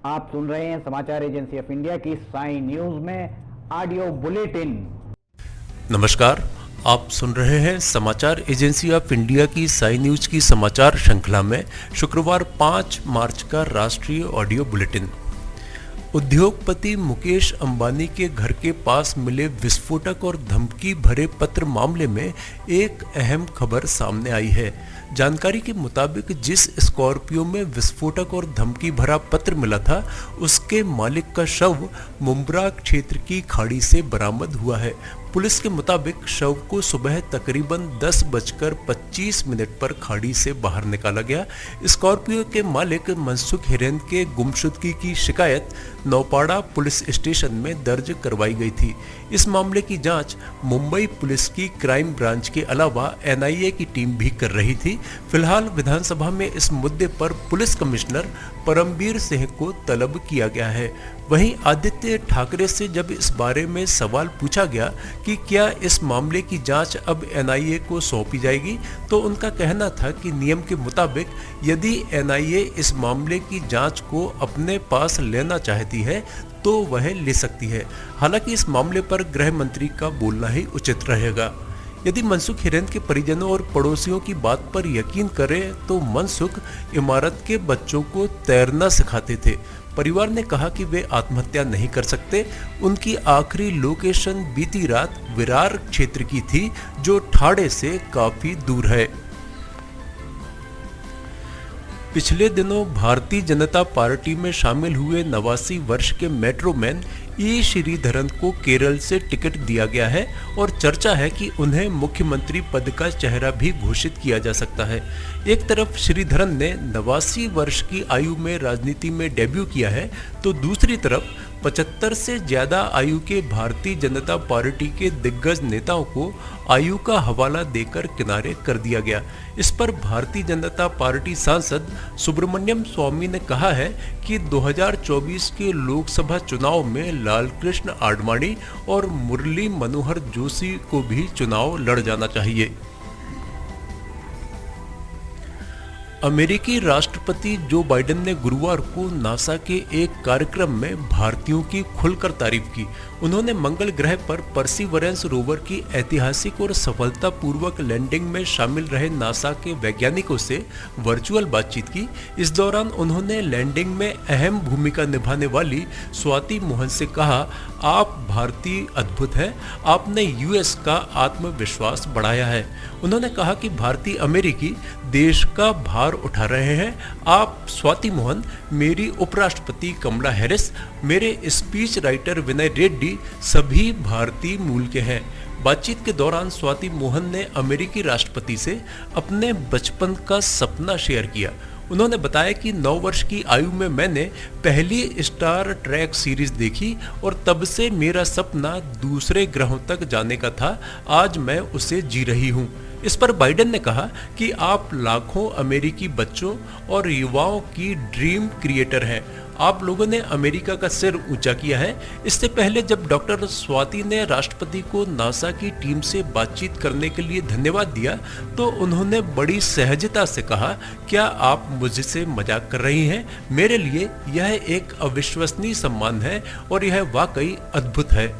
आप सुन रहे हैं समाचार एजेंसी ऑफ इंडिया की साई न्यूज में ऑडियो बुलेटिन। नमस्कार, आप सुन रहे हैं समाचार एजेंसी ऑफ इंडिया की साई न्यूज की समाचार श्रृंखला में शुक्रवार 5 मार्च का राष्ट्रीय ऑडियो बुलेटिन। उद्योगपति मुकेश अंबानी के घर के पास मिले विस्फोटक और धमकी भरे पत्र मामले में एक अहम खबर सामने आई है। जानकारी के मुताबिक जिस स्कॉर्पियो में विस्फोटक और धमकी भरा पत्र मिला था, उसके मालिक का शव मुंब्रा क्षेत्र की खाड़ी से बरामद हुआ है। पुलिस के मुताबिक शव को सुबह तकरीबन 10:25 पर खाड़ी से बाहर निकाला गया। स्कॉर्पियो के मालिक मनसुख हिरेन के गुमशुदगी की शिकायत नौपाड़ा पुलिस स्टेशन में दर्ज करवाई गई थी। इस मामले की जांच मुंबई पुलिस की क्राइम ब्रांच के अलावा एनआईए की टीम भी कर रही थी। फिलहाल विधानसभा में इस मुद्दे पर पुलिस कमिश्नर परमबीर सिंह को तलब किया गया है। वहीं आदित्य ठाकरे से जब इस बारे में सवाल पूछा गया कि क्या इस मामले की जांच अब एनआईए को सौंपी जाएगी, तो उनका कहना था कि नियम के मुताबिक यदि एनआईए इस मामले की जांच को अपने पास लेना चाहती है तो वह ले सकती है। हालांकि इस मामले पर गृह मंत्री का बोलना ही उचित रहेगा। यदि मनसुख हिरेन के परिजनों और पड़ोसियों की बात पर यकीन करें तो मनसुख इमारत के बच्चों को तैरना सिखाते थे। परिवार ने कहा कि वे आत्महत्या नहीं कर सकते। उनकी आखिरी लोकेशन बीती रात विरार क्षेत्र की थी, जो ठाणे से काफी दूर है। पिछले दिनों भारतीय जनता पार्टी में शामिल हुए 89 वर्ष के मेट्रोमैन ई श्रीधरन को केरल से टिकट दिया गया है और चर्चा है कि उन्हें मुख्यमंत्री पद का चेहरा भी घोषित किया जा सकता है। एक तरफ श्रीधरन ने 89 वर्ष की आयु में राजनीति में डेब्यू किया है, तो दूसरी तरफ 75 से ज्यादा आयु के भारतीय जनता पार्टी के दिग्गज नेताओं को आयु का हवाला देकर किनारे कर दिया गया। इस पर भारतीय जनता पार्टी सांसद सुब्रमण्यम स्वामी ने कहा है कि 2024 के लोकसभा चुनाव में लालकृष्ण आडवाणी और मुरली मनोहर जोशी को भी चुनाव लड़ जाना चाहिए। अमेरिकी राष्ट्रपति जो बाइडेन ने गुरुवार को नासा के एक कार्यक्रम में भारतीयों की खुलकर तारीफ की। उन्होंने मंगल ग्रह पर परसिवरेंस रोवर की ऐतिहासिक और सफलतापूर्वक लैंडिंग में शामिल रहे नासा के वैज्ञानिकों से वर्चुअल बातचीत की। इस दौरान उन्होंने लैंडिंग में अहम भूमिका निभाने वाली स्वाति मोहन से कहा, आप भारतीय अद्भुत हैं, आपने यूएस का आत्मविश्वास बढ़ाया है। उन्होंने कहा कि भारतीय अमेरिकी देश का भार उठा रहे हैं। आप स्वाति मोहन, मेरी उपराष्ट्रपति कमला हैरिस, मेरे स्पीच राइटर विनय रेड्डी सभी भारतीय मूल के हैं। बातचीत के दौरान स्वाति मोहन ने अमेरिकी राष्ट्रपति से अपने बचपन का सपना शेयर किया। उन्होंने बताया कि 9 वर्ष की आयु में मैंने पहली स्टार ट्रैक सीरीज देखी और तब से मेरा सपना दूसरे ग्रहों तक जाने का था। आज मैं उसे जी रही हूँ। इस पर बाइडेन ने कहा कि आप लाखों अमेरिकी बच्चों और युवाओं की ड्रीम क्रिएटर हैं। आप लोगों ने अमेरिका का सिर ऊंचा किया है। इससे पहले जब डॉक्टर स्वाति ने राष्ट्रपति को नासा की टीम से बातचीत करने के लिए धन्यवाद दिया, तो उन्होंने बड़ी सहजता से कहा, क्या आप मुझसे मजाक कर रही हैं? मेरे लिए यह एक अविश्वसनीय सम्मान है और यह वाकई अद्भुत है।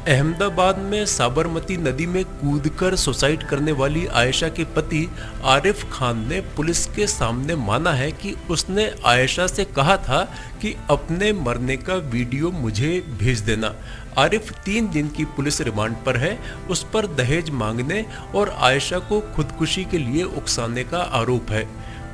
अहमदाबाद में साबरमती नदी में कूदकर सुसाइड करने वाली आयशा के पति आरिफ खान ने पुलिस के सामने माना है कि उसने आयशा से कहा था कि अपने मरने का वीडियो मुझे भेज देना। आरिफ 3 दिन की पुलिस रिमांड पर है। उस पर दहेज मांगने और आयशा को खुदकुशी के लिए उकसाने का आरोप है।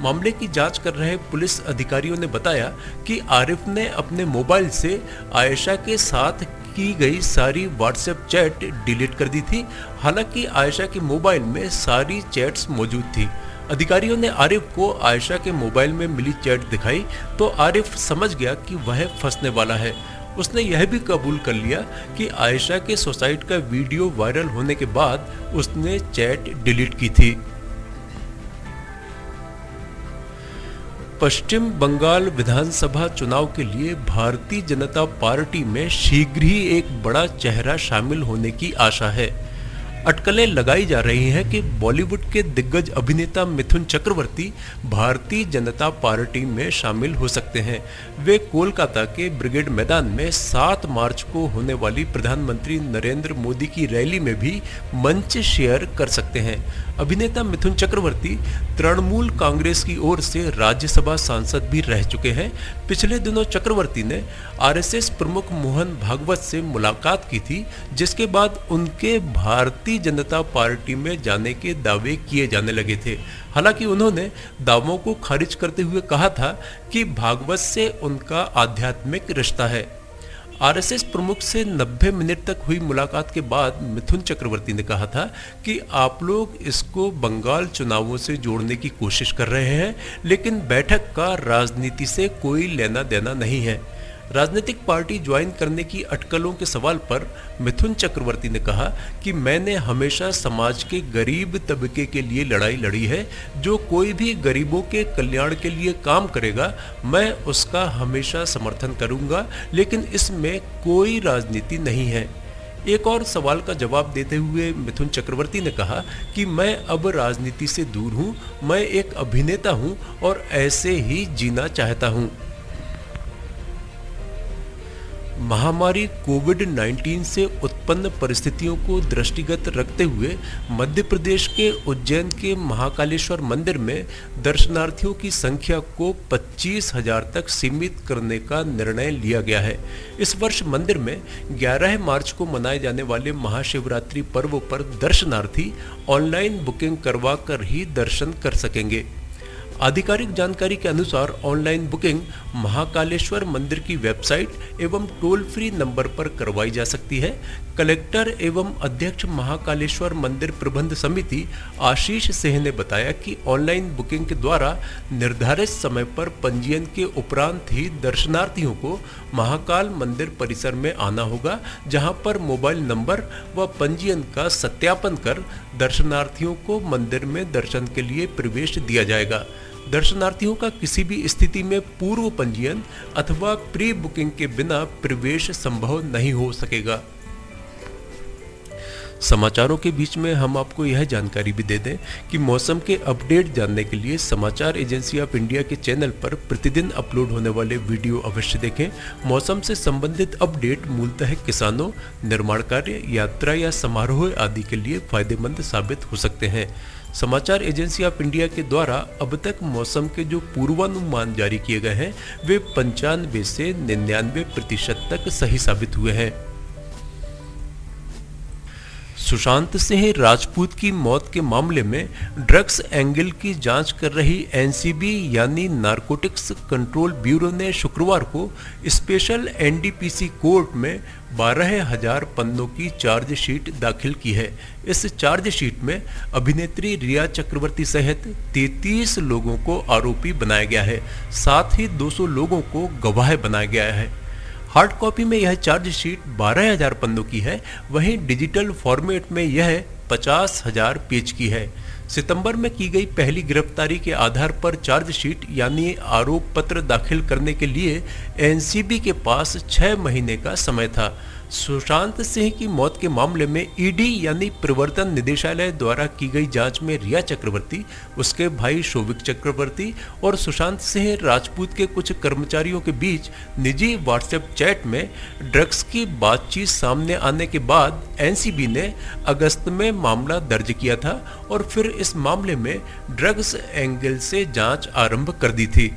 मामले की जांच कर रहे पुलिस अधिकारियों ने बताया कि आरिफ ने अपने मोबाइल से आयशा के साथ की गई सारी व्हाट्सएप चैट डिलीट कर दी थी। हालांकि आयशा के मोबाइल में सारी चैट्स मौजूद थी। अधिकारियों ने आरिफ को आयशा के मोबाइल में मिली चैट दिखाई तो आरिफ समझ गया कि वह फंसने वाला है। उसने यह भी कबूल कर लिया कि आयशा के सुसाइड का वीडियो वायरल होने के बाद उसने चैट डिलीट की थी। पश्चिम बंगाल विधानसभा चुनाव के लिए भारतीय जनता पार्टी में शीघ्र ही एक बड़ा चेहरा शामिल होने की आशा है। अटकलें लगाई जा रही हैं कि बॉलीवुड के दिग्गज अभिनेता मिथुन मिथुन चक्रवर्ती भारतीय जनता पार्टी में शामिल हो सकते हैं। वे कोलकाता के ब्रिगेड मैदान में 7 मार्च को होने वाली प्रधानमंत्री नरेंद्र मोदी की रैली में भी मंच शेयर कर सकते हैं। अभिनेता मिथुन चक्रवर्ती तृणमूल कांग्रेस की ओर से राज्यसभा सांसद भी रह चुके हैं। पिछले दिनों चक्रवर्ती ने आरएसएस प्रमुख मोहन भागवत से मुलाकात की थी, जिसके बाद उनके भारतीय जनता पार्टी में जाने के दावे किए जाने लगे थे। हालांकि उन्होंने दावों को खारिज करते हुए कहा था कि भागवत से उनका आध्यात्मिक रिश्ता है। आरएसएस प्रमुख से 90 मिनट तक हुई मुलाकात के बाद मिथुन चक्रवर्ती ने कहा था कि आप लोग इसको बंगाल चुनावों से जोड़ने की कोशिश कर रहे हैं, लेकिन बैठक का राजनीति से कोई लेना देना नहीं है। राजनीतिक पार्टी ज्वाइन करने की अटकलों के सवाल पर मिथुन चक्रवर्ती ने कहा कि मैंने हमेशा समाज के गरीब तबके के लिए लड़ाई लड़ी है। जो कोई भी गरीबों के कल्याण के लिए काम करेगा, मैं उसका हमेशा समर्थन करूंगा, लेकिन इसमें कोई राजनीति नहीं है। एक और सवाल का जवाब देते हुए मिथुन चक्रवर्ती ने कहा कि मैं अब राजनीति से दूर हूं, मैं एक अभिनेता हूं और ऐसे ही जीना चाहता हूं। महामारी कोविड-19 से उत्पन्न परिस्थितियों को दृष्टिगत रखते हुए मध्य प्रदेश के उज्जैन के महाकालेश्वर मंदिर में दर्शनार्थियों की संख्या को 25,000 तक सीमित करने का निर्णय लिया गया है। इस वर्ष मंदिर में 11 मार्च को मनाए जाने वाले महाशिवरात्रि पर्व पर दर्शनार्थी ऑनलाइन बुकिंग करवा कर ही दर्शन कर सकेंगे। आधिकारिक जानकारी के अनुसार ऑनलाइन बुकिंग महाकालेश्वर मंदिर की वेबसाइट एवं टोल फ्री नंबर पर करवाई जा सकती है। कलेक्टर एवं अध्यक्ष महाकालेश्वर मंदिर प्रबंध समिति आशीष सिंह ने बताया कि ऑनलाइन बुकिंग के द्वारा निर्धारित समय पर पंजीयन के उपरांत ही दर्शनार्थियों को महाकाल मंदिर परिसर में आना होगा, जहां पर मोबाइल नंबर व पंजीयन का सत्यापन कर दर्शनार्थियों को मंदिर में दर्शन के लिए प्रवेश दिया जाएगा। दर्शनार्थियों का किसी भी स्थिति में पूर्व पंजीयन अथवा प्री बुकिंग के बिना प्रवेश संभव नहीं हो सकेगा। समाचारों के बीच में हम आपको यह जानकारी भी दे दें कि मौसम के अपडेट जानने के लिए समाचार एजेंसी ऑफ इंडिया के चैनल पर प्रतिदिन अपलोड होने वाले वीडियो अवश्य देखें। मौसम से संबंधित अपडेट मूलतः किसानों, निर्माण कार्य, यात्रा या समारोह आदि के लिए फायदेमंद साबित हो सकते हैं। समाचार एजेंसी ऑफ इंडिया के द्वारा अब तक मौसम के जो पूर्वानुमान जारी किए गए हैं वे 95 से 99% तक सही साबित हुए हैं। सुशांत सिंह राजपूत की मौत के मामले में ड्रग्स एंगल की जांच कर रही एनसीबी यानी नारकोटिक्स कंट्रोल ब्यूरो ने शुक्रवार को स्पेशल एनडीपीसी कोर्ट में 12,000 पन्नों की चार्जशीट दाखिल की है। इस चार्जशीट में अभिनेत्री रिया चक्रवर्ती सहित 33 लोगों को आरोपी बनाया गया है, साथ ही 200 लोगों को गवाह बनाया गया है। हार्ड कॉपी में यह चार्जशीट 12,000 पन्नों की है, वहीं डिजिटल फॉर्मेट में यह 50,000 पेज की है। सितंबर में की गई पहली गिरफ्तारी के आधार पर चार्जशीट यानी आरोप पत्र दाखिल करने के लिए एनसीबी के पास 6 महीने का समय था। सुशांत सिंह की मौत के मामले में ईडी यानी प्रवर्तन निदेशालय द्वारा की गई जांच में रिया चक्रवर्ती, उसके भाई शोभिक चक्रवर्ती और सुशांत सिंह राजपूत के कुछ कर्मचारियों के बीच निजी व्हाट्सएप चैट में ड्रग्स की बातचीत सामने आने के बाद एनसीबी ने अगस्त में मामला दर्ज किया था और फिर इस मामले में ड्रग्स एंगल से जांच आरंभ कर दी थी।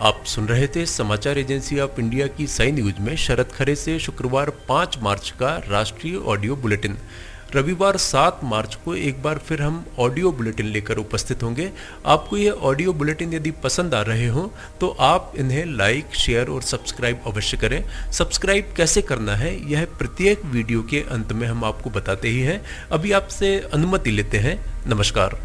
आप सुन रहे थे समाचार एजेंसी ऑफ इंडिया की साई न्यूज में शरद खरे से शुक्रवार 5 मार्च का राष्ट्रीय ऑडियो बुलेटिन। रविवार 7 मार्च को एक बार फिर हम ऑडियो बुलेटिन लेकर उपस्थित होंगे। आपको ये ऑडियो बुलेटिन यदि पसंद आ रहे हो तो आप इन्हें लाइक, शेयर और सब्सक्राइब अवश्य करें। सब्सक्राइब कैसे करना है यह प्रत्येक वीडियो के अंत में हम आपको बताते ही हैं। अभी आपसे अनुमति लेते हैं। नमस्कार।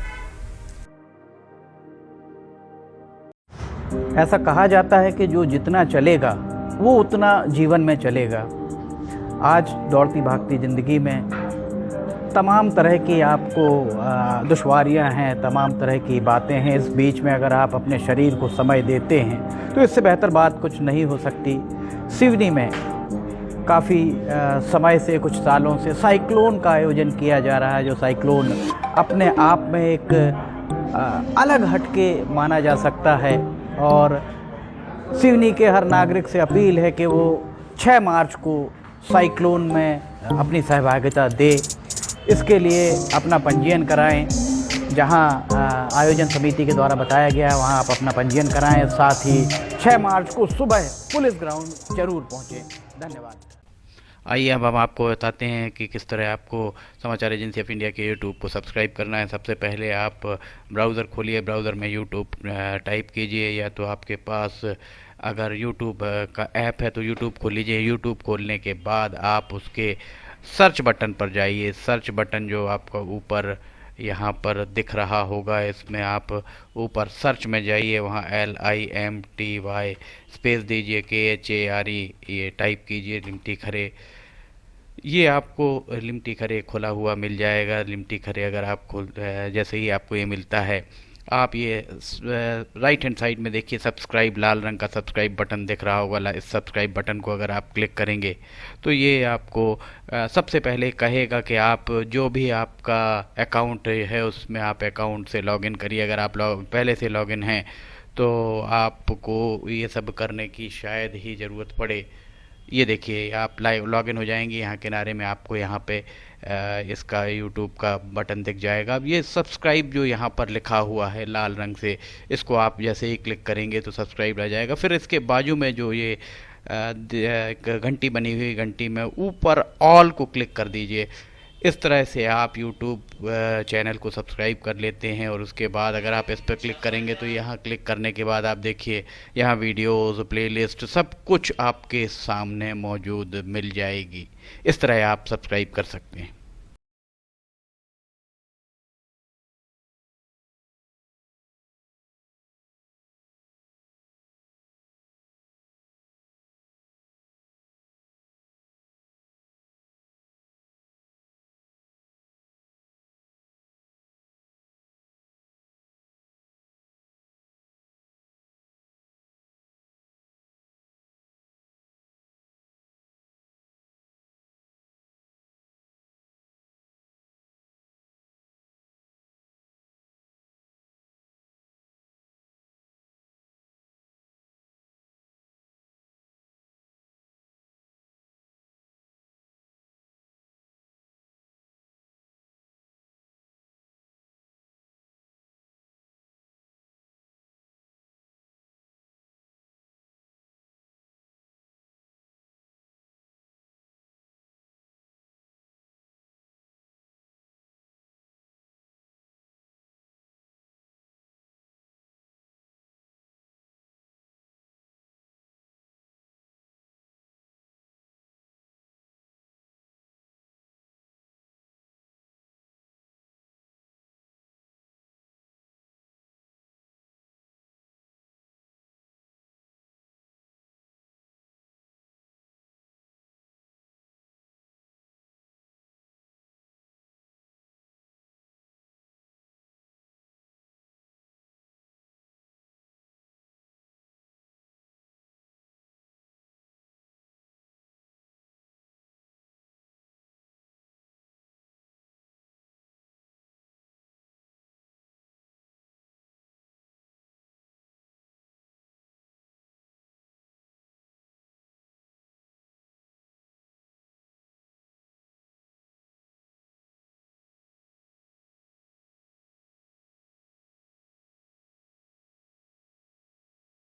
ऐसा कहा जाता है कि जो जितना चलेगा वो उतना जीवन में चलेगा। आज दौड़ती भागती ज़िंदगी में तमाम तरह की आपको दुश्वारियां हैं, तमाम तरह की बातें हैं। इस बीच में अगर आप अपने शरीर को समय देते हैं तो इससे बेहतर बात कुछ नहीं हो सकती। सिवनी में काफ़ी समय से, कुछ सालों से साइक्लोन का आयोजन किया जा रहा है, जो साइक्लोन अपने आप में एक अलग हटके माना जा सकता है। और सिवनी के हर नागरिक से अपील है कि वो 6 मार्च को साइक्लोन में अपनी सहभागिता दे। इसके लिए अपना पंजीयन कराएं, जहां आयोजन समिति के द्वारा बताया गया है वहां आप अपना पंजीयन कराएं। साथ ही 6 मार्च को सुबह पुलिस ग्राउंड जरूर पहुंचें। धन्यवाद। आइए अब हम आपको बताते हैं कि किस तरह आपको समाचार एजेंसी ऑफ इंडिया के यूट्यूब को सब्सक्राइब करना है। सबसे पहले आप ब्राउज़र खोलिए, ब्राउज़र में यूट्यूब टाइप कीजिए, या तो आपके पास अगर यूट्यूब का ऐप है तो यूट्यूब खोल लीजिए। यूट्यूब खोलने के बाद आप उसके सर्च बटन पर जाइए। सर्च बटन जो आपको ऊपर यहाँ पर दिख रहा होगा, इसमें आप ऊपर सर्च में जाइए, वहाँ LIMTY स्पेस दीजिए, KHARE ये टाइप कीजिए, लिमटी खरे। ये आपको लिमटी खरे खुला हुआ मिल जाएगा। लिमटी खरे अगर आप जैसे ही आपको ये मिलता है, आप ये राइट हैंड साइड में देखिए सब्सक्राइब, लाल रंग का सब्सक्राइब बटन दिख रहा होगा। इस सब्सक्राइब बटन को अगर आप क्लिक करेंगे तो ये आपको सबसे पहले कहेगा कि आप जो भी आपका अकाउंट है उसमें आप अकाउंट से लॉगिन करिए। अगर आप पहले से लॉगिन हैं तो आपको ये सब करने की शायद ही ज़रूरत पड़े। ये देखिए आप लाइव लॉगिन हो जाएंगे। यहाँ किनारे में आपको यहाँ पे इसका यूट्यूब का बटन दिख जाएगा। अब ये सब्सक्राइब जो यहाँ पर लिखा हुआ है लाल रंग से, इसको आप जैसे ही क्लिक करेंगे तो सब्सक्राइब रह जाएगा। फिर इसके बाजू में जो ये एक घंटी बनी हुई, घंटी में ऊपर ऑल को क्लिक कर दीजिए। इस तरह से आप यूट्यूब चैनल को सब्सक्राइब कर लेते हैं। और उसके बाद अगर आप इस पर क्लिक करेंगे तो यहाँ क्लिक करने के बाद आप देखिए यहाँ वीडियोज़, प्लेलिस्ट सब कुछ आपके सामने मौजूद मिल जाएगी। इस तरह आप सब्सक्राइब कर सकते हैं।